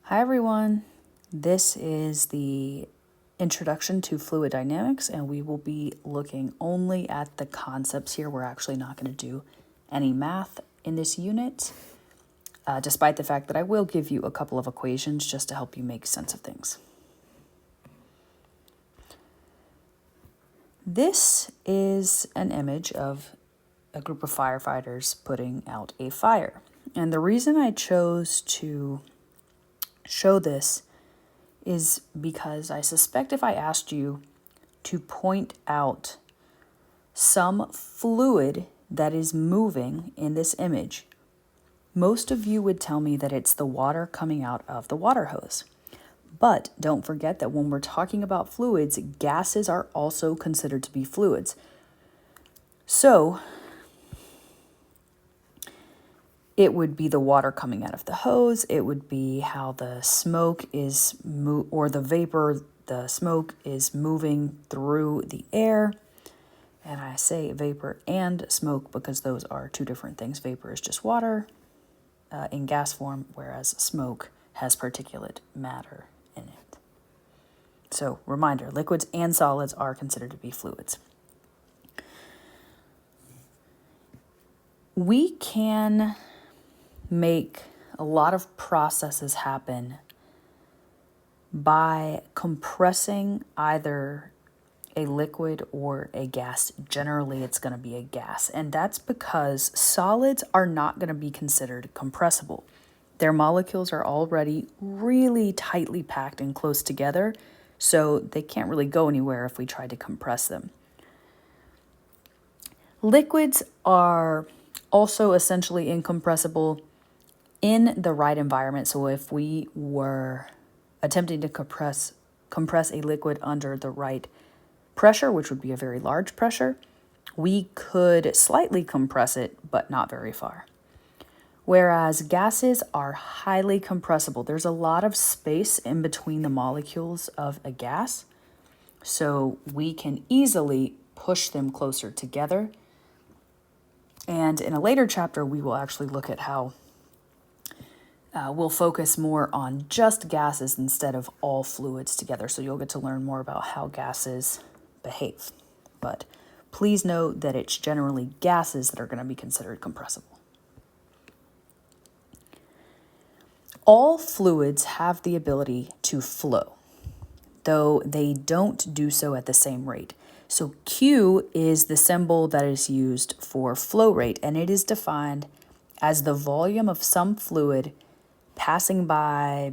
Hi everyone, this is the introduction to fluid dynamics and we will be looking only at the concepts here. We're actually not going to do any math in this unit, despite the fact that I will give you a couple of equations just to help you make sense of things. This is an image of a group of firefighters putting out a fire. And the reason I chose to show this is because I suspect if I asked you to point out some fluid that is moving in this image, most of you would tell me that it's the water coming out of the water hose. But don't forget that when we're talking about fluids, gases are also considered to be fluids. So it would be the water coming out of the hose. It would be how the smoke is, or the vapor, the smoke is moving through the air. And I say vapor and smoke because those are two different things. Vapor is just water in gas form, whereas smoke has particulate matter in it. So reminder, liquids and solids are considered to be fluids. We can make a lot of processes happen by compressing either a liquid or a gas. Generally, it's going to be a gas, and that's because solids are not going to be considered compressible. Their molecules are already really tightly packed and close together, so they can't really go anywhere if we try to compress them. Liquids are also essentially incompressible in the right environment. So if we were attempting to compress a liquid under the right pressure, which would be a very large pressure, we could slightly compress it, but not very far. Whereas gases are highly compressible. There's a lot of space in between the molecules of a gas, so we can easily push them closer together. And in a later chapter, we will actually look at how we'll focus more on just gases instead of all fluids together. So you'll get to learn more about how gases behave. But please note that it's generally gases that are going to be considered compressible. All fluids have the ability to flow, though they don't do so at the same rate. So Q is the symbol that is used for flow rate, and it is defined as the volume of some fluid passing by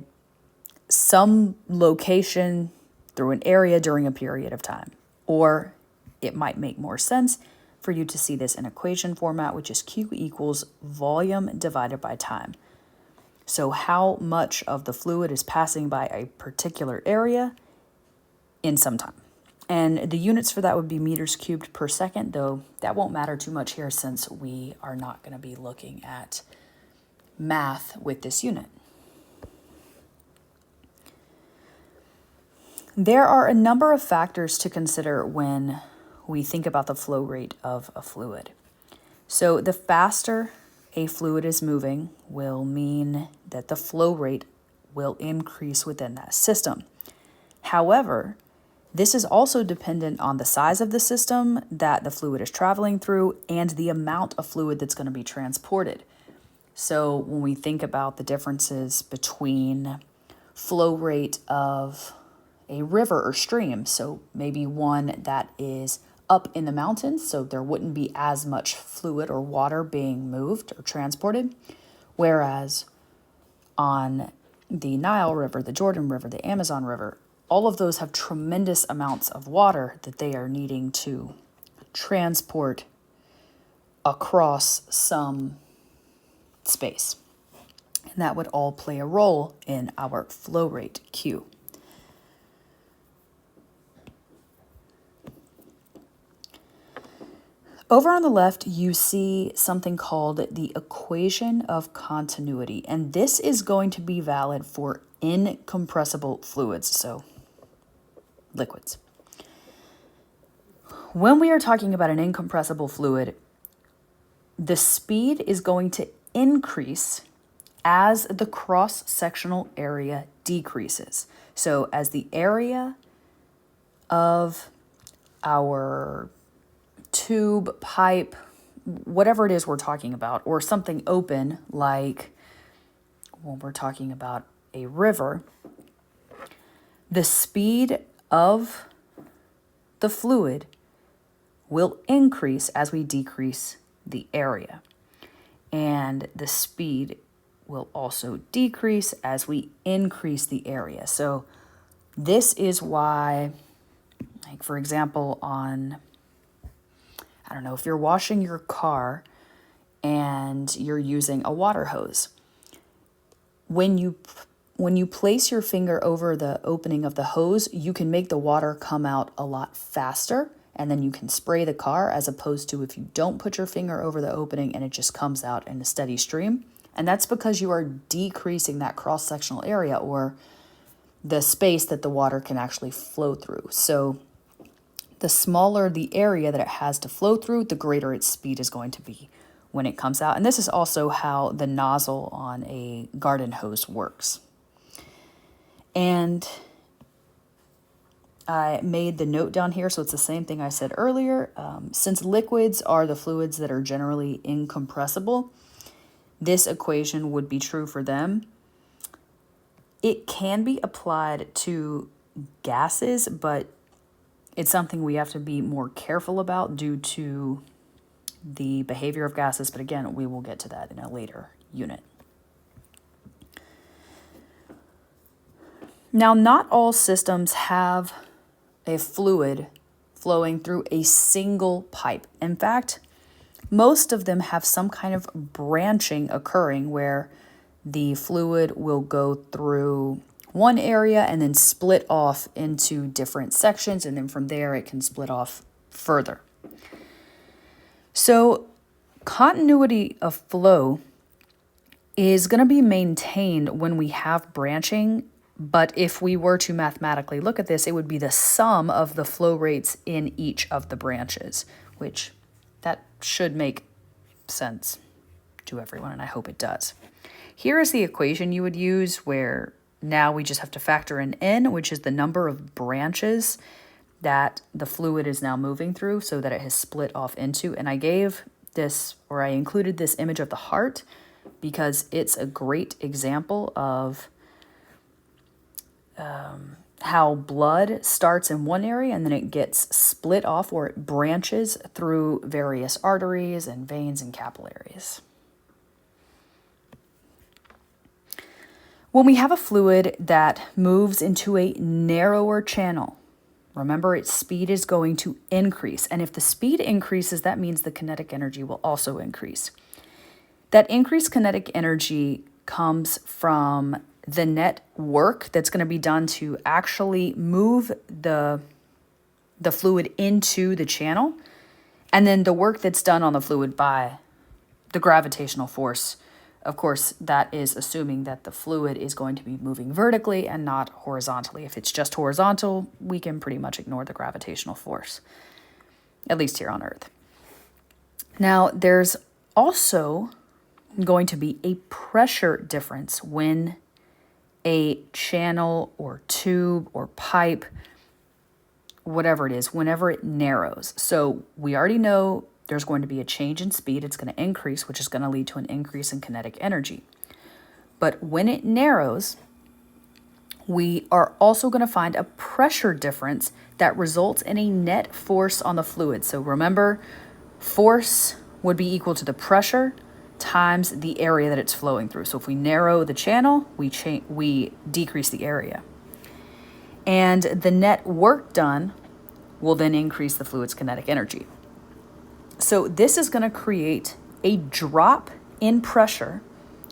some location through an area during a period of time. Or it might make more sense for you to see this in equation format, which is Q equals volume divided by time. So how much of the fluid is passing by a particular area in some time. And the units for that would be meters cubed per second, though that won't matter too much here since we are not going to be looking at math with this unit. There are a number of factors to consider when we think about the flow rate of a fluid. So the faster a fluid is moving will mean that the flow rate will increase within that system. However, this is also dependent on the size of the system that the fluid is traveling through and the amount of fluid that's going to be transported. So when we think about the differences between flow rate of a river or stream, so maybe one that is up in the mountains, so there wouldn't be as much fluid or water being moved or transported, whereas on the Nile River, the Jordan River, the Amazon River, all of those have tremendous amounts of water that they are needing to transport across some space. And that would all play a role in our flow rate, Q. Over on the left, you see something called the equation of continuity, and this is going to be valid for incompressible fluids, so liquids. When we are talking about an incompressible fluid, the speed is going to increase as the cross-sectional area decreases. So as the area of our tube, pipe, whatever it is we're talking about, or something open like when we're talking about a river, the speed of the fluid will increase as we decrease the area. And the speed will also decrease as we increase the area. So this is why, like for example, I don't know, if you're washing your car and you're using a water hose, when you place your finger over the opening of the hose, you can make the water come out a lot faster, and then you can spray the car, as opposed to if you don't put your finger over the opening and it just comes out in a steady stream. And that's because you are decreasing that cross-sectional area, or the space that the water can actually flow through. So the smaller the area that it has to flow through, the greater its speed is going to be when it comes out. And this is also how the nozzle on a garden hose works. And I made the note down here, so it's the same thing I said earlier. Since liquids are the fluids that are generally incompressible, this equation would be true for them. It can be applied to gases, but it's something we have to be more careful about due to the behavior of gases. But again, we will get to that in a later unit. Now, not all systems have a fluid flowing through a single pipe. In fact, most of them have some kind of branching occurring where the fluid will go through one area and then split off into different sections, and then from there it can split off further. So continuity of flow is going to be maintained when we have branching, but if we were to mathematically look at this, it would be the sum of the flow rates in each of the branches, which that should make sense to everyone, and I hope it does. Here is the equation you would use, where now we just have to factor in n, which is the number of branches that the fluid is now moving through so that it has split off into. And I gave this, or I included this image of the heart because it's a great example of how blood starts in one area and then it gets split off, or it branches through various arteries and veins and capillaries. When we have a fluid that moves into a narrower channel, remember its speed is going to increase. And if the speed increases, that means the kinetic energy will also increase. That increased kinetic energy comes from the net work that's going to be done to actually move the fluid into the channel, and then the work that's done on the fluid by the gravitational force. Of course, that is assuming that the fluid is going to be moving vertically and not horizontally. If it's just horizontal, we can pretty much ignore the gravitational force, at least here on Earth. Now, there's also going to be a pressure difference when a channel or tube or pipe, whatever it is, whenever it narrows. So we already know there's going to be a change in speed. It's going to increase, which is going to lead to an increase in kinetic energy. But when it narrows, we are also going to find a pressure difference that results in a net force on the fluid. So remember, force would be equal to the pressure times the area that it's flowing through. So if we narrow the channel, we decrease the area. And the net work done will then increase the fluid's kinetic energy. So this is going to create a drop in pressure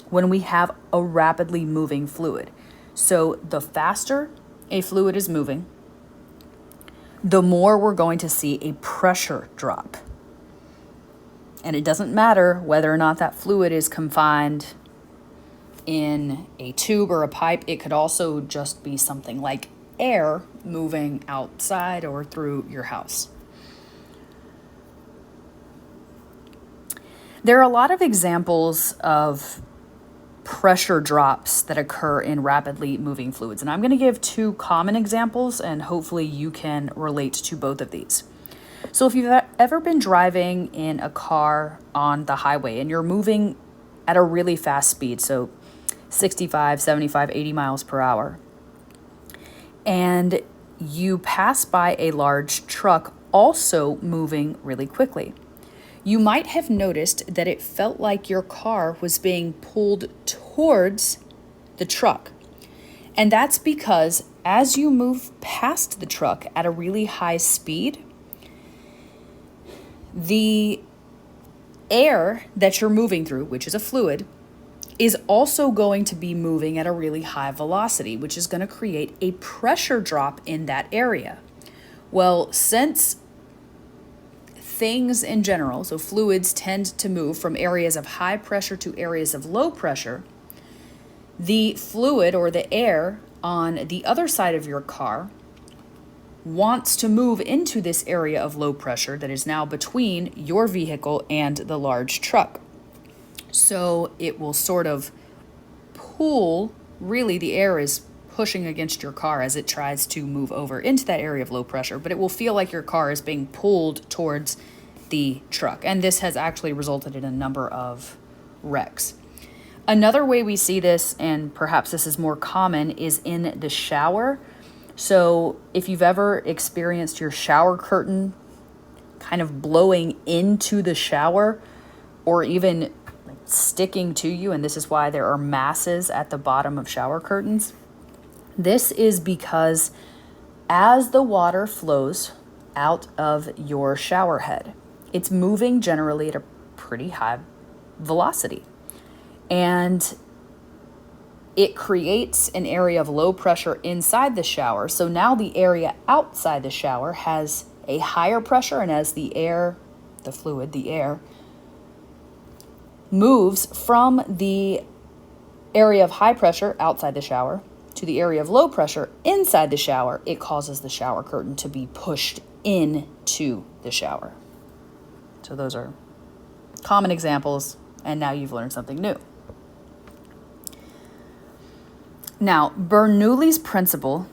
when we have a rapidly moving fluid. So the faster a fluid is moving, the more we're going to see a pressure drop. And it doesn't matter whether or not that fluid is confined in a tube or a pipe. It could also just be something like air moving outside or through your house. There are a lot of examples of pressure drops that occur in rapidly moving fluids. And I'm going to give two common examples, and hopefully you can relate to both of these. So if you've ever been driving in a car on the highway and you're moving at a really fast speed, so 65, 75, 80 miles per hour, and you pass by a large truck also moving really quickly, you might have noticed that it felt like your car was being pulled towards the truck. And that's because as you move past the truck at a really high speed, the air that you're moving through, which is a fluid, is also going to be moving at a really high velocity, which is going to create a pressure drop in that area. Well, since things in general, so fluids tend to move from areas of high pressure to areas of low pressure, the fluid or the air on the other side of your car wants to move into this area of low pressure that is now between your vehicle and the large truck. So it will sort of pull, really the air is pushing against your car as it tries to move over into that area of low pressure, but it will feel like your car is being pulled towards the truck. And this has actually resulted in a number of wrecks. Another way we see this, and perhaps this is more common, is in the shower. So if you've ever experienced your shower curtain kind of blowing into the shower or even sticking to you, and this is why there are masses at the bottom of shower curtains, this is because as the water flows out of your shower head, it's moving generally at a pretty high velocity. And it creates an area of low pressure inside the shower. So now the area outside the shower has a higher pressure, and as the air, the fluid, the air, moves from the area of high pressure outside the shower to the area of low pressure inside the shower, it causes the shower curtain to be pushed into the shower. So those are common examples, and now you've learned something new. Now, Bernoulli's principle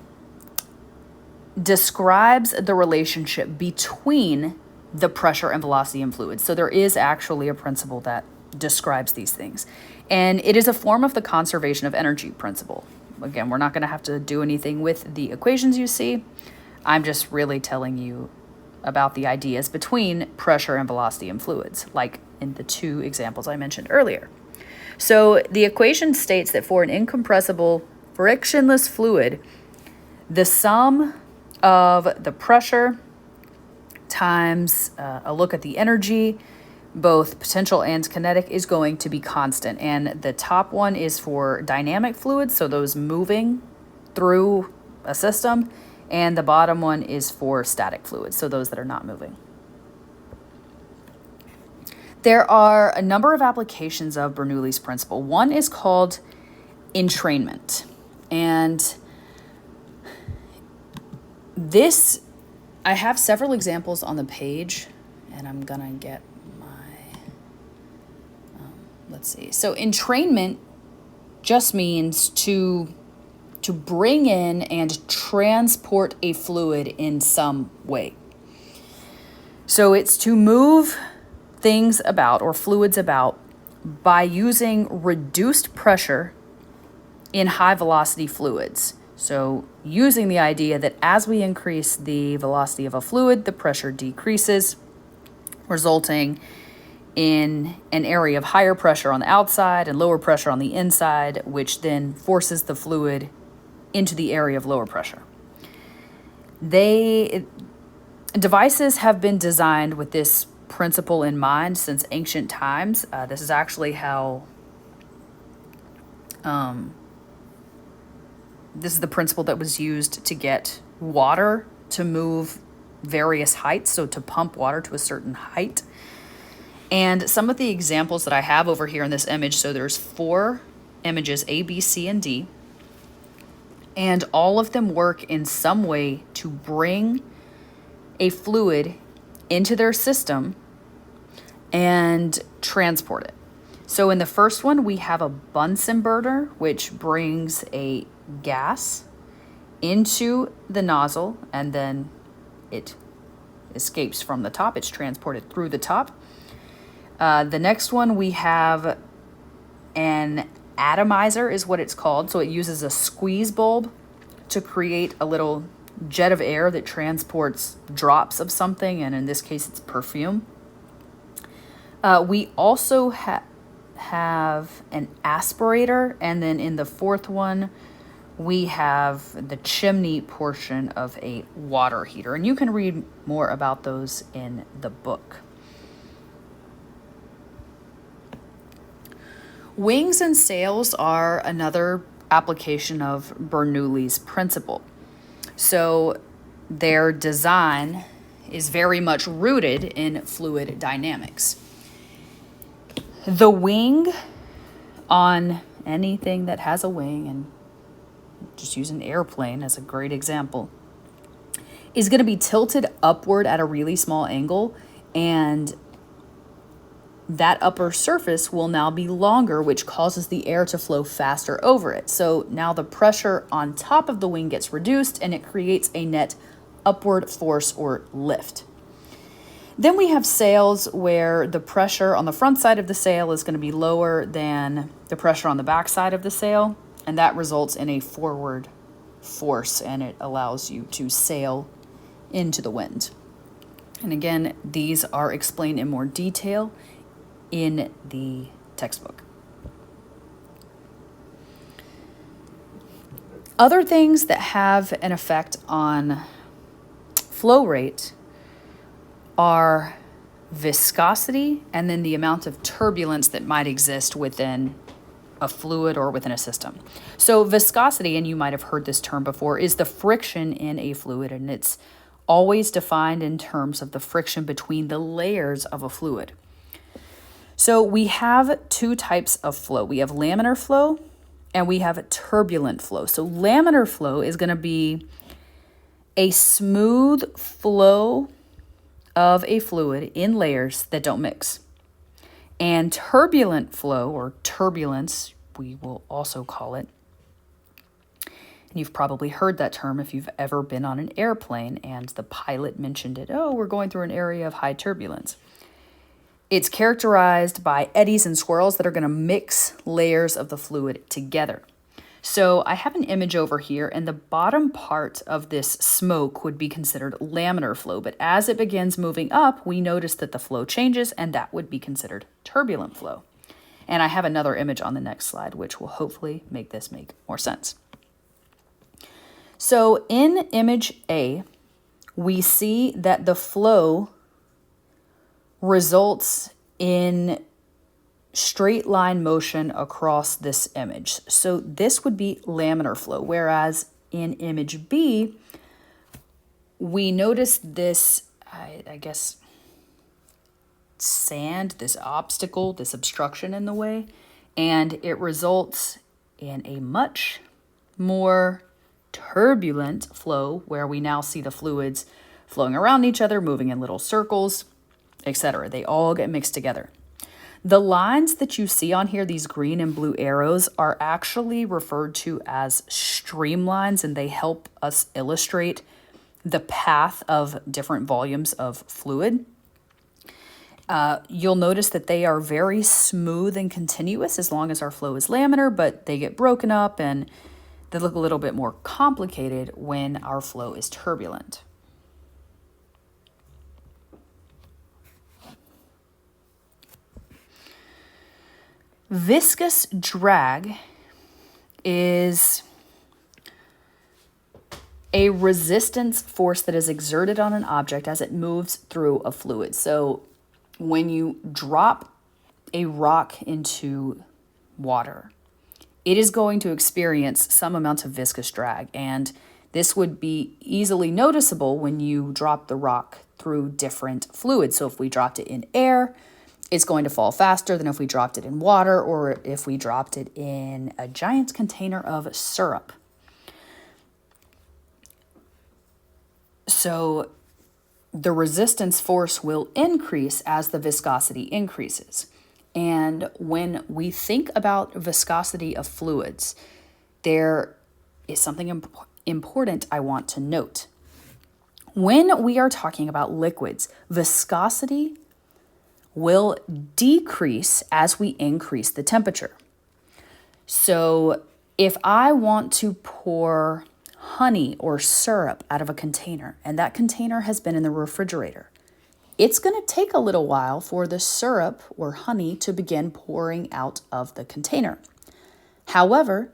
describes the relationship between the pressure and velocity in fluids. So there is actually a principle that describes these things. And it is a form of the conservation of energy principle. Again, we're not going to have to do anything with the equations you see. I'm just really telling you about the ideas between pressure and velocity in fluids, like in the two examples I mentioned earlier. So the equation states that for an incompressible frictionless fluid, the sum of the pressure times a look at the energy, both potential and kinetic, is going to be constant. And the top one is for dynamic fluids, so those moving through a system, and the bottom one is for static fluids, so those that are not moving. There are a number of applications of Bernoulli's principle. One is called entrainment. And this, I have several examples on the page, and I'm gonna get my, let's see. So entrainment just means to bring in and transport a fluid in some way. So it's to move things about or fluids about by using reduced pressure in high velocity fluids. So using the idea that as we increase the velocity of a fluid, the pressure decreases, resulting in an area of higher pressure on the outside and lower pressure on the inside, which then forces the fluid into the area of lower pressure. Devices have been designed with this principle in mind since ancient times. This is actually how this is the principle that was used to get water to move various heights, so to pump water to a certain height. And some of the examples that I have over here in this image, so there's 4 images, A, B, C, and D, and all of them work in some way to bring a fluid into their system and transport it. So in the first one, we have a Bunsen burner, which brings a gas into the nozzle, and then it escapes from the top. It's transported through the top. The next one, we have an atomizer is what it's called. So it uses a squeeze bulb to create a little jet of air that transports drops of something, and in this case, it's perfume. We also have an aspirator, and then in the fourth one, we have the chimney portion of a water heater, and you can read more about those in the book. Wings and sails are another application of Bernoulli's principle. So their design is very much rooted in fluid dynamics. The wing on anything that has a wing, and just use an airplane as a great example, is going to be tilted upward at a really small angle, and that upper surface will now be longer, which causes the air to flow faster over it. So now the pressure on top of the wing gets reduced, and it creates a net upward force or lift. Then we have sails where the pressure on the front side of the sail is going to be lower than the pressure on the back side of the sail, and that results in a forward force, and it allows you to sail into the wind. And again, these are explained in more detail in the textbook. Other things that have an effect on flow rate are viscosity and then the amount of turbulence that might exist within a fluid or within a system. So viscosity, and you might have heard this term before, is the friction in a fluid, and it's always defined in terms of the friction between the layers of a fluid. So we have two types of flow. We have laminar flow and we have turbulent flow. So laminar flow is going to be a smooth flow of a fluid in layers that don't mix. And turbulent flow, or turbulence, we will also call it. And you've probably heard that term if you've ever been on an airplane and the pilot mentioned it. Oh, we're going through an area of high turbulence. It's characterized by eddies and swirls that are going to mix layers of the fluid together. So I have an image over here, and the bottom part of this smoke would be considered laminar flow. But as it begins moving up, we notice that the flow changes, and that would be considered turbulent flow. And I have another image on the next slide, which will hopefully make this make more sense. So in image A, we see that the flow results in straight line motion across this image. So this would be laminar flow, whereas in image B, we notice this, I guess, sand, this obstacle, this obstruction in the way, and it results in a much more turbulent flow where we now see the fluids flowing around each other, moving in little circles, etc. They all get mixed together. The lines that you see on here, these green and blue arrows, are actually referred to as streamlines, and they help us illustrate the path of different volumes of fluid. You'll notice that they are very smooth and continuous as long as our flow is laminar, but they get broken up and they look a little bit more complicated when our flow is turbulent. Viscous drag is a resistance force that is exerted on an object as it moves through a fluid. So when you drop a rock into water, it is going to experience some amount of viscous drag, and this would be easily noticeable when you drop the rock through different fluids. So if we dropped it in air, it's going to fall faster than if we dropped it in water or if we dropped it in a giant container of syrup. So the resistance force will increase as the viscosity increases. And when we think about viscosity of fluids, there is something important I want to note. When we are talking about liquids, viscosity will decrease as we increase the temperature. So if I want to pour honey or syrup out of a container, and that container has been in the refrigerator, it's going to take a little while for the syrup or honey to begin pouring out of the container. However,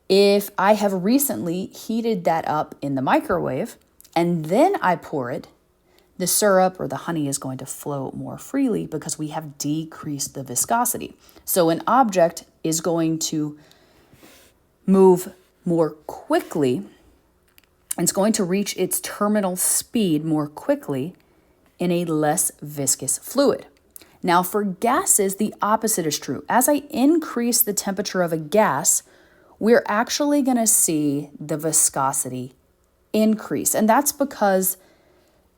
if I have recently heated that up in the microwave and then I pour it, the syrup or the honey is going to flow more freely because we have decreased the viscosity. So an object is going to move more quickly. It's going to reach its terminal speed more quickly in a less viscous fluid. Now, for gases, the opposite is true. As I increase the temperature of a gas, we're actually going to see the viscosity increase. And that's because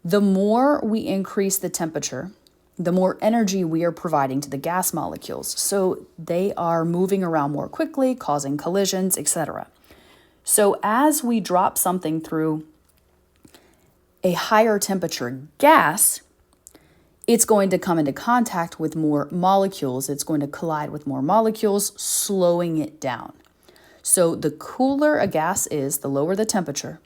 the more we increase the temperature, the more energy we are providing to the gas molecules. So they are moving around more quickly, causing collisions, etc. So as we drop something through a higher temperature gas, it's going to come into contact with more molecules. It's going to collide with more molecules, slowing it down. So the cooler a gas is, the lower the temperature,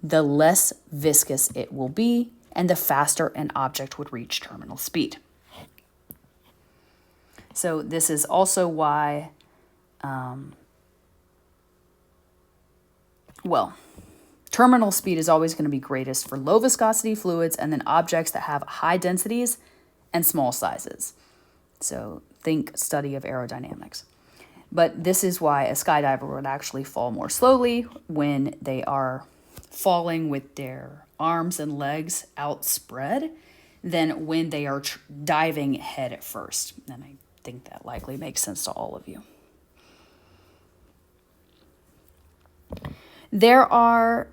the less viscous it will be, and the faster an object would reach terminal speed. So this is also why, terminal speed is always going to be greatest for low viscosity fluids and then objects that have high densities and small sizes. So think study of aerodynamics. But this is why a skydiver would actually fall more slowly when they are falling with their arms and legs outspread than when they are diving head at first. And I think that likely makes sense to all of you. There are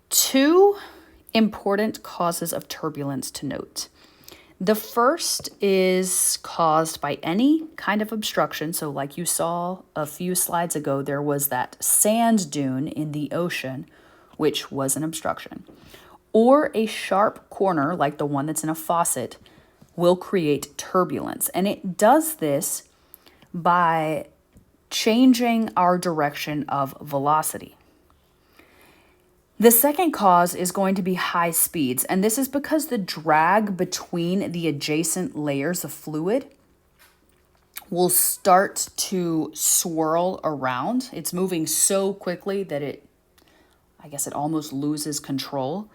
two important causes of turbulence to note. The first is caused by any kind of obstruction. So like you saw a few slides ago, there was that sand dune in the ocean, which was an obstruction. Or a sharp corner, like the one that's in a faucet, will create turbulence. And it does this by changing our direction of velocity. The second cause is going to be high speeds, and this is because the drag between the adjacent layers of fluid will start to swirl around. It's moving so quickly that it almost loses control,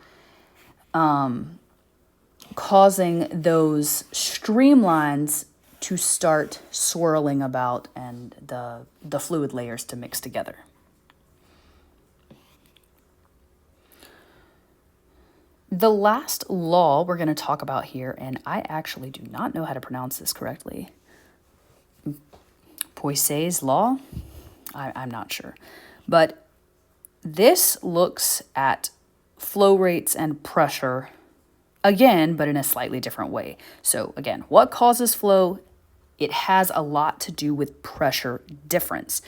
causing those streamlines to start swirling about and the fluid layers to mix together. The last law we're going to talk about here, and I actually do not know how to pronounce this correctly. Poiseuille's law? I'm not sure. But this looks at flow rates and pressure again, but in a slightly different way. So again, what causes flow? It has a lot to do with pressure difference.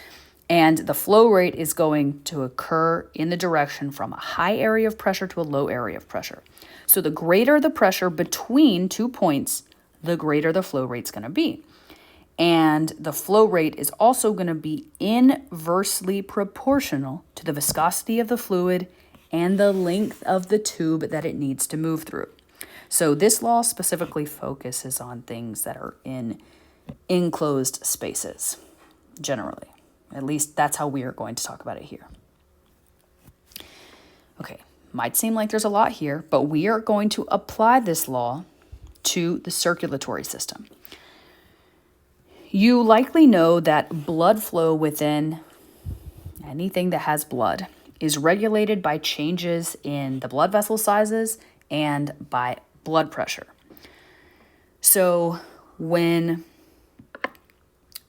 And the flow rate is going to occur in the direction from a high area of pressure to a low area of pressure. So the greater the pressure between 2 points, the greater the flow rate's going to be. And the flow rate is also going to be inversely proportional to the viscosity of the fluid and the length of the tube that it needs to move through. So this law specifically focuses on things that are in enclosed spaces, generally. At least that's how we are going to talk about it here. Okay, might seem like there's a lot here, but we are going to apply this law to the circulatory system. You likely know that blood flow within anything that has blood is regulated by changes in the blood vessel sizes and by blood pressure. So when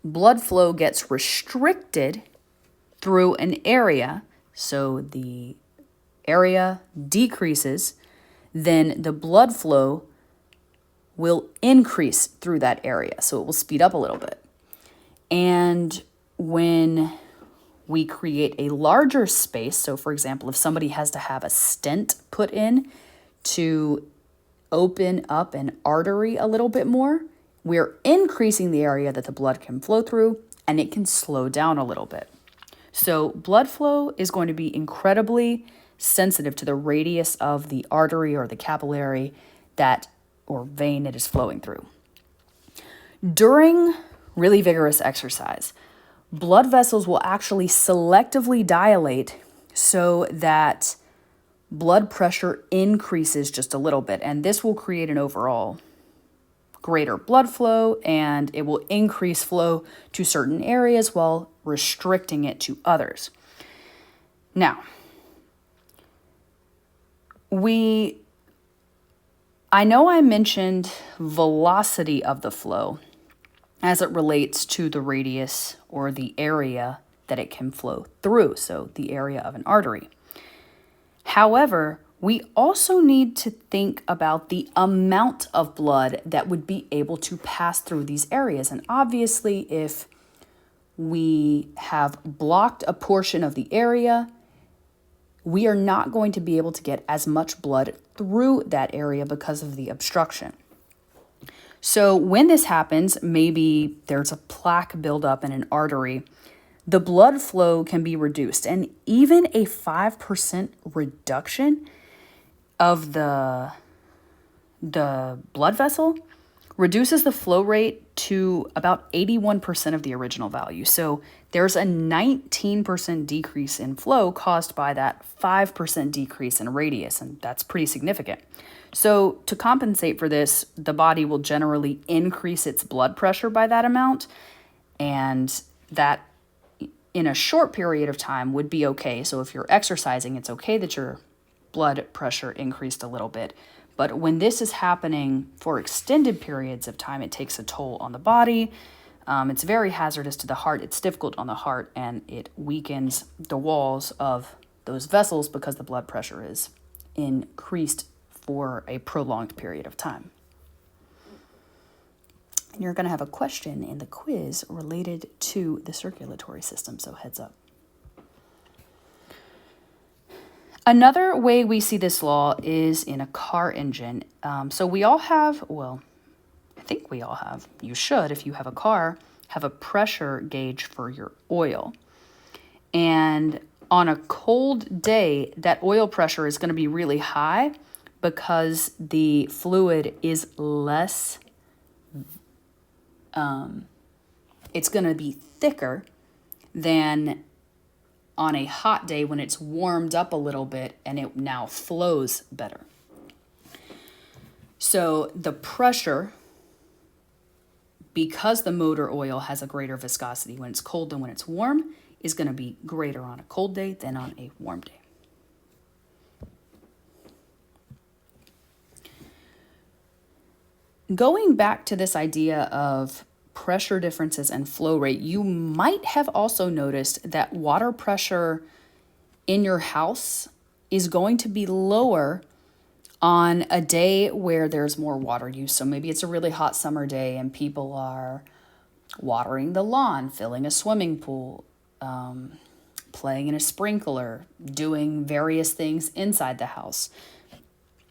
blood flow gets restricted through an area, so the area decreases, then the blood flow will increase through that area. So it will speed up a little bit. And when we create a larger space, so for example, if somebody has to have a stent put in to open up an artery a little bit more, we're increasing the area that the blood can flow through, and it can slow down a little bit. So blood flow is going to be incredibly sensitive to the radius of the artery or the capillary that or vein it is flowing through. During really vigorous exercise, blood vessels will actually selectively dilate so that blood pressure increases just a little bit, and this will create an overall greater blood flow, and it will increase flow to certain areas while restricting it to others. Now, I know I mentioned velocity of the flow as it relates to the radius or the area that it can flow through, so the area of an artery. However, we also need to think about the amount of blood that would be able to pass through these areas. And obviously, if we have blocked a portion of the area, we are not going to be able to get as much blood through that area because of the obstruction. So when this happens, maybe there's a plaque buildup in an artery, the blood flow can be reduced. And even a 5% reduction of the blood vessel reduces the flow rate to about 81% of the original value. So there's a 19% decrease in flow caused by that 5% decrease in radius, and that's pretty significant. So to compensate for this, the body will generally increase its blood pressure by that amount, and that in a short period of time would be okay. So if you're exercising, it's okay that your blood pressure increased a little bit. But when this is happening for extended periods of time, it takes a toll on the body. It's very hazardous to the heart. It's difficult on the heart, and it weakens the walls of those vessels because the blood pressure is increased for a prolonged period of time. And you're going to have a question in the quiz related to the circulatory system, so heads up. Another way we see this law is in a car engine. So we all have, well, I think we all have, you should, if you have a car, have a pressure gauge for your oil. And on a cold day, that oil pressure is going to be really high because the fluid is less, it's going to be thicker than on a hot day when it's warmed up a little bit and it now flows better. So the pressure, because the motor oil has a greater viscosity when it's cold than when it's warm, is going to be greater on a cold day than on a warm day. Going back to this idea of pressure differences and flow rate, you might have also noticed that water pressure in your house is going to be lower on a day where there's more water use. So maybe it's a really hot summer day and people are watering the lawn, filling a swimming pool, playing in a sprinkler, doing various things inside the house.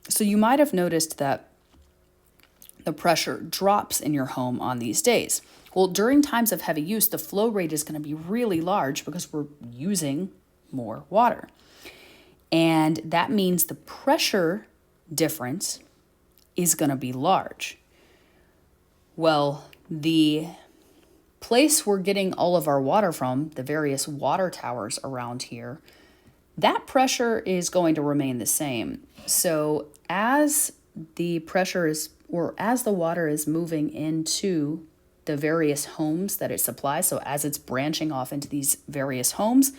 So you might have noticed that the pressure drops in your home on these days. Well, during times of heavy use, the flow rate is going to be really large because we're using more water. And that means the pressure difference is going to be large. Well, the place we're getting all of our water from, the various water towers around here, that pressure is going to remain the same. So as the pressure is, or as the water is moving into the various homes that it supplies, so as it's branching off into these various homes,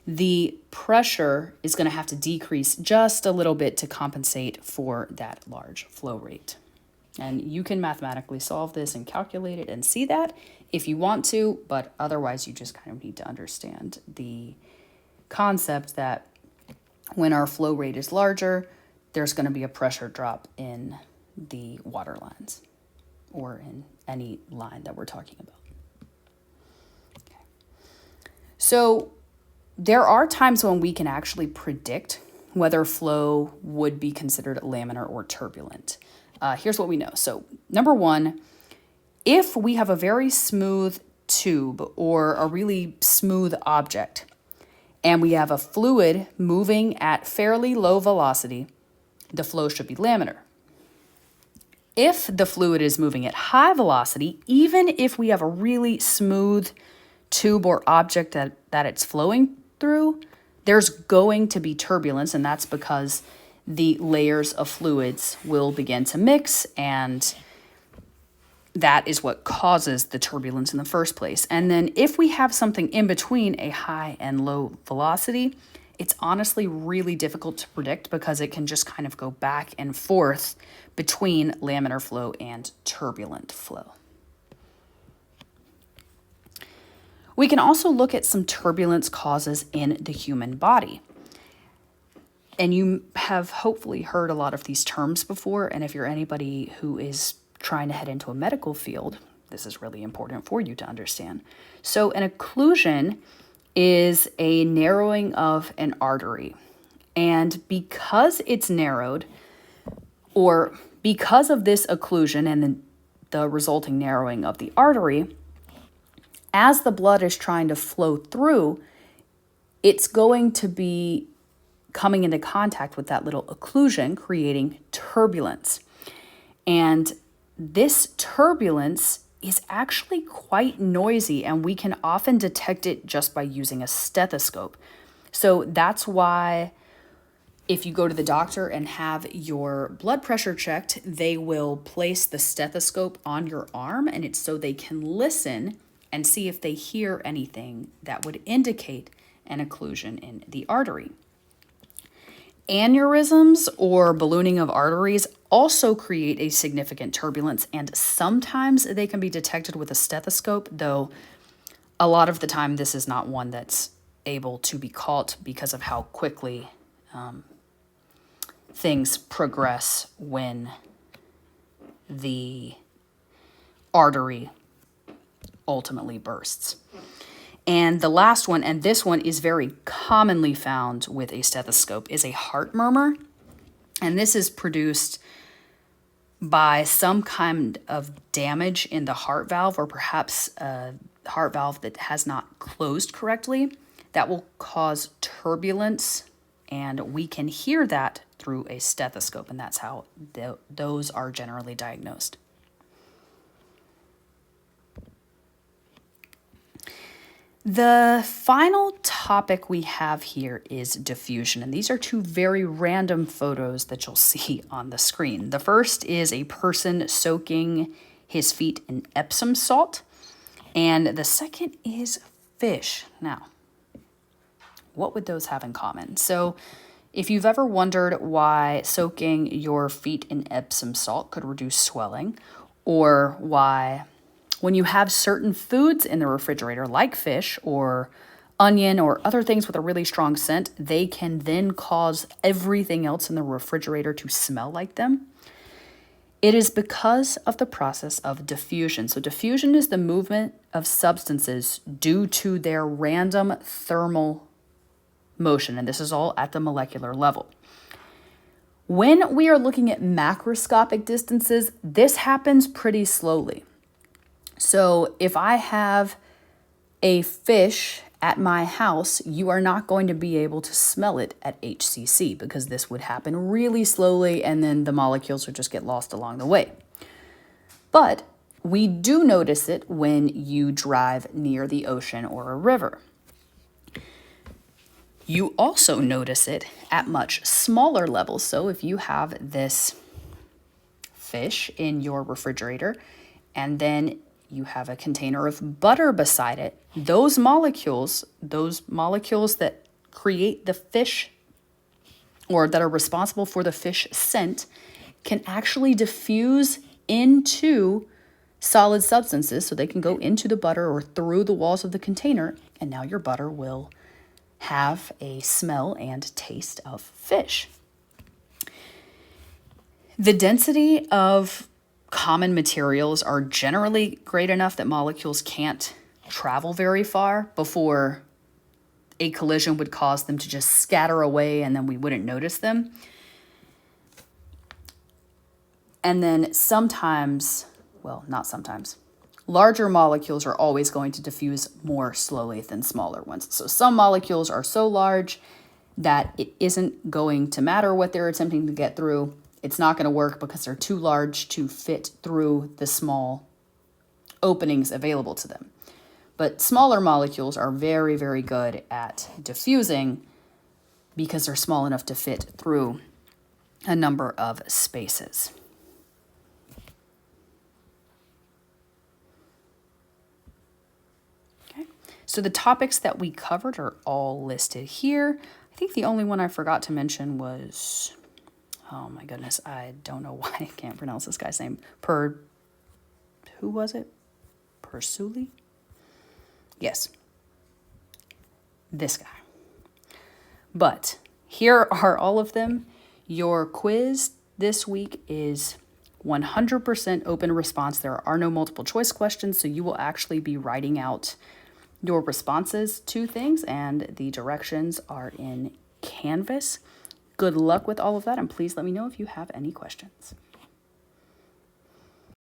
the pressure is going to have to decrease just a little bit to compensate for that large flow rate. And you can mathematically solve this and calculate it and see that if you want to, but otherwise you just kind of need to understand the concept that when our flow rate is larger, there's going to be a pressure drop in the water lines or in any line that we're talking about. Okay. So there are times when we can actually predict whether flow would be considered laminar or turbulent. Here's what we know. So number one, if we have a very smooth tube or a really smooth object, and we have a fluid moving at fairly low velocity, the flow should be laminar. If the fluid is moving at high velocity, even if we have a really smooth tube or object that it's flowing through, there's going to be turbulence, and that's because the layers of fluids will begin to mix, and that is what causes the turbulence in the first place. And then if we have something in between a high and low velocity, it's honestly really difficult to predict because it can just kind of go back and forth between laminar flow and turbulent flow. We can also look at some turbulence causes in the human body. And you have hopefully heard a lot of these terms before, and if you're anybody who is trying to head into a medical field, this is really important for you to understand. So an occlusion is a narrowing of an artery. And because it's narrowed, or because of this occlusion and the resulting narrowing of the artery, as the blood is trying to flow through, it's going to be coming into contact with that little occlusion, creating turbulence. And this turbulence is actually quite noisy, and we can often detect it just by using a stethoscope. So that's why if you go to the doctor and have your blood pressure checked, they will place the stethoscope on your arm, and it's so they can listen and see if they hear anything that would indicate an occlusion in the artery. Aneurysms or ballooning of arteries also create a significant turbulence, and sometimes they can be detected with a stethoscope, though a lot of the time this is not one that's able to be caught because of how quickly things progress when the artery ultimately bursts. And the last one, and this one is very commonly found with a stethoscope, is a heart murmur. And this is produced by some kind of damage in the heart valve, or perhaps a heart valve that has not closed correctly. That will cause turbulence, and we can hear that through a stethoscope, and that's how those are generally diagnosed. The final topic we have here is diffusion, and these are two very random photos that you'll see on the screen. The first is a person soaking his feet in Epsom salt, and the second is fish. Now, what would those have in common? So, if you've ever wondered why soaking your feet in Epsom salt could reduce swelling, or why when you have certain foods in the refrigerator, like fish or onion or other things with a really strong scent, they can then cause everything else in the refrigerator to smell like them. It is because of the process of diffusion. So diffusion is the movement of substances due to their random thermal motion, and this is all at the molecular level. When we are looking at macroscopic distances, this happens pretty slowly. So if I have a fish at my house, you are not going to be able to smell it at HCC because this would happen really slowly and then the molecules would just get lost along the way. But we do notice it when you drive near the ocean or a river. You also notice it at much smaller levels. So if you have this fish in your refrigerator and then you have a container of butter beside it, those molecules that create the fish or that are responsible for the fish scent can actually diffuse into solid substances, so they can go into the butter or through the walls of the container, and now your butter will have a smell and taste of fish. The density of common materials are generally great enough that molecules can't travel very far before a collision would cause them to just scatter away and then we wouldn't notice them. And then sometimes, well, not sometimes, larger molecules are always going to diffuse more slowly than smaller ones. So some molecules are so large that it isn't going to matter what they're attempting to get through. It's not going to work because they're too large to fit through the small openings available to them. But smaller molecules are very, very good at diffusing because they're small enough to fit through a number of spaces. Okay, so the topics that we covered are all listed here. I think the only one I forgot to mention was, oh my goodness, I don't know why I can't pronounce this guy's name. Who was it? Persuli? Yes, this guy. But here are all of them. Your quiz this week is 100% open response. There are no multiple choice questions, so you will actually be writing out your responses to things, and the directions are in Canvas. Good luck with all of that, and please let me know if you have any questions.